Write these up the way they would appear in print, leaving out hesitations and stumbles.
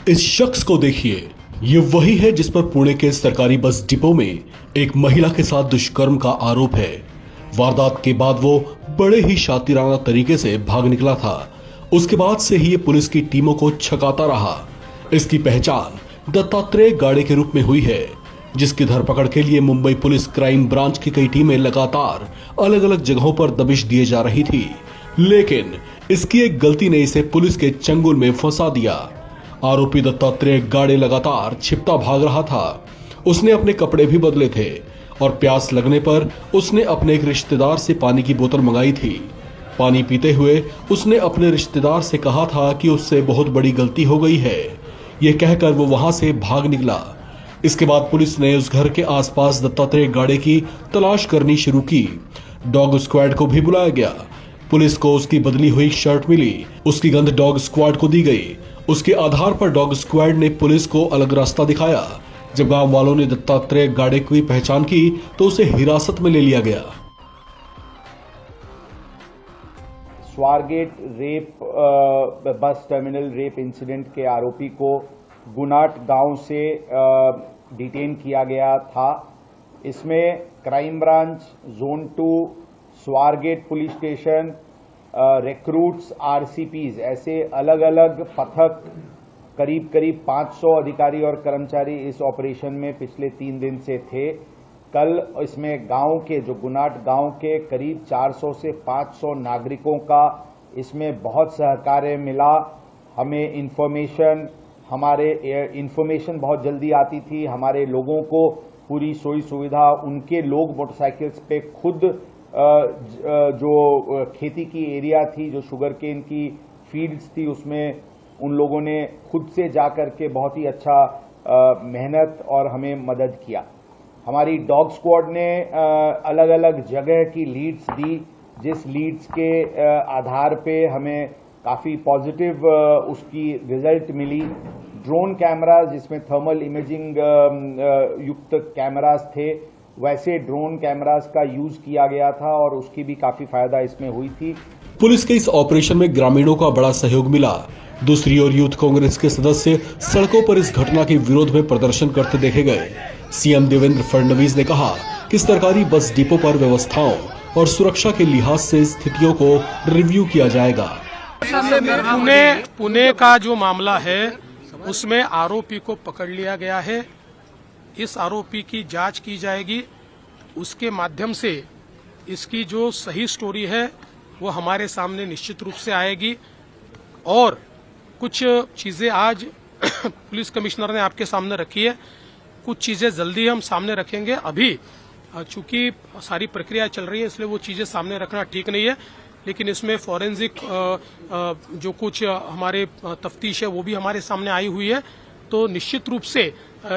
इस शख्स को देखिए, ये वही है जिस पर पुणे के सरकारी बस डिपो में एक महिला के साथ दुष्कर्म का आरोप है। वारदात के बाद वो बड़े ही शातिराना तरीके से भाग निकला था। उसके बाद से ही ये पुलिस की टीमों को छकाता रहा। इसकी पहचान दत्तात्रेय गाड़े के रूप में हुई है, जिसकी धरपकड़ के लिए मुंबई पुलिस क्राइम ब्रांच की कई टीमें लगातार अलग अलग जगहों पर दबिश दिए जा रही थी, लेकिन इसकी एक गलती ने इसे पुलिस के चंगुल में फंसा दिया। आरोपी दत्तात्रेय गाड़े लगातार छिपता भाग रहा था। उसने अपने कपड़े भी बदले थे और प्यास लगने पर उसने अपने एक रिश्तेदार से पानी की बोतल मंगाई थी। पानी पीते हुए उसने अपने रिश्तेदार से कहा था कि उससे बहुत बड़ी गलती हो गई है। यह कहकर वो वहां से भाग निकला। इसके बाद पुलिस ने उस घर के आसपास दत्तात्रेय गाड़े की तलाश करनी शुरू की। डॉग स्क्वाड को भी बुलाया गया। पुलिस को उसकी बदली हुई शर्ट मिली। उसकी गंध डॉग स्क्वाड को दी गई। उसके आधार पर डॉग स्क्वाड ने पुलिस को अलग रास्ता दिखाया। जब गांव वालों ने दत्तात्रेय गाड़े की पहचान की तो उसे हिरासत में ले लिया गया। Swargate rape bus terminal rape incident के आरोपी को गुनाट गांव से डिटेन किया गया था। इसमें crime branch, zone 2, Swargate police station, recruits, RCPs ऐसे अलग अलग पथक करीब 500 अधिकारी और कर्मचारी इस ऑपरेशन में पिछले 3 दिन से थे। कल इसमें गांव के जो गुनाट गांव के करीब 400 से 500 नागरिकों का इसमें बहुत सहकार्य मिला। हमें इंफॉर्मेशन बहुत जल्दी आती थी। हमारे लोगों को पूरी सोई सुविधा, उनके लोग मोटरसाइकिल्स पे खुद जो खेती की एरिया थी, जो शुगर केन की फील्ड्स थी, उसमें उन लोगों ने खुद से जाकर के बहुत ही अच्छा मेहनत और हमें मदद किया। हमारी डॉग स्क्वाड ने अलग अलग जगह की लीड्स दी, जिस लीड्स के आधार पे हमें काफ़ी पॉजिटिव उसकी रिजल्ट मिली। ड्रोन कैमराज, जिसमें थर्मल इमेजिंग युक्त कैमराज थे, वैसे ड्रोन कैमराज का यूज किया गया था और उसकी भी काफी फायदा इसमें हुई थी। पुलिस के इस ऑपरेशन में ग्रामीणों का बड़ा सहयोग मिला। दूसरी ओर यूथ कांग्रेस के सदस्य सड़कों पर इस घटना के विरोध में प्रदर्शन करते देखे गए। सीएम देवेंद्र फडणवीस ने कहा कि सरकारी बस डिपो पर व्यवस्थाओं और सुरक्षा के लिहाज से स्थितियों को रिव्यू किया जाएगा। पुणे का जो मामला है उसमें आरोपी को पकड़ लिया गया है। इस आरोपी की जांच की जाएगी। उसके माध्यम से इसकी जो सही स्टोरी है वो हमारे सामने निश्चित रूप से आएगी। और कुछ चीजें आज पुलिस कमिश्नर ने आपके सामने रखी है, कुछ चीजें जल्दी हम सामने रखेंगे। अभी चूंकि सारी प्रक्रिया चल रही है इसलिए वो चीजें सामने रखना ठीक नहीं है, लेकिन इसमें फॉरेंसिक जो कुछ हमारे तफ्तीश है वो भी हमारे सामने आई हुई है। तो निश्चित रूप से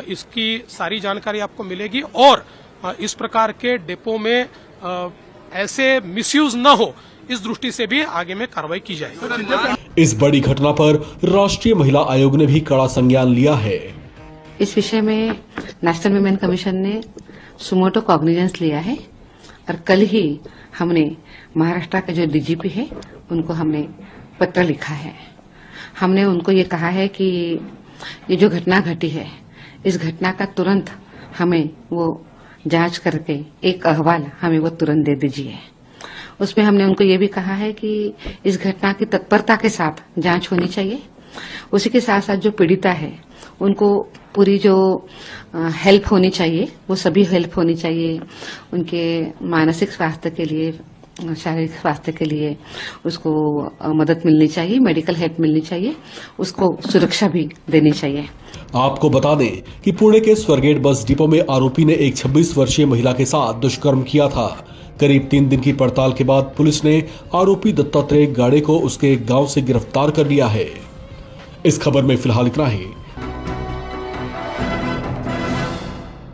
इसकी सारी जानकारी आपको मिलेगी और इस प्रकार के डिपो में ऐसे मिसयूज न हो, इस दृष्टि से भी आगे में कार्रवाई की जाएगी। इस बड़ी घटना पर राष्ट्रीय महिला आयोग ने भी कड़ा संज्ञान लिया है। इस विषय में नेशनल विमेन कमीशन ने सुमोटो कॉग्निजेंस लिया है और कल ही हमने महाराष्ट्र के जो डीजीपी है उनको हमने पत्र लिखा है। हमने उनको ये कहा है कि ये जो घटना घटी है, इस घटना का तुरंत हमें वो जांच करके एक अहवाल हमें वो तुरंत दे दीजिए। उसमें हमने उनको ये भी कहा है कि इस घटना की तत्परता के साथ जांच होनी चाहिए। उसी के साथ साथ जो पीड़िता है उनको पूरी जो हेल्प होनी चाहिए वो सभी हेल्प होनी चाहिए। उनके मानसिक स्वास्थ्य के लिए, शारीरिक स्वास्थ्य के लिए उसको मदद मिलनी चाहिए, मेडिकल हेल्प मिलनी चाहिए, उसको सुरक्षा भी देनी चाहिए। आपको बता दें कि पुणे के स्वारगेट बस डिपो में आरोपी ने एक 26 वर्षीय महिला के साथ दुष्कर्म किया था। करीब 3 दिन की पड़ताल के बाद पुलिस ने आरोपी दत्तात्रेय गाड़े को उसके गांव से गिरफ्तार कर लिया है। इस खबर में फिलहाल इतना ही।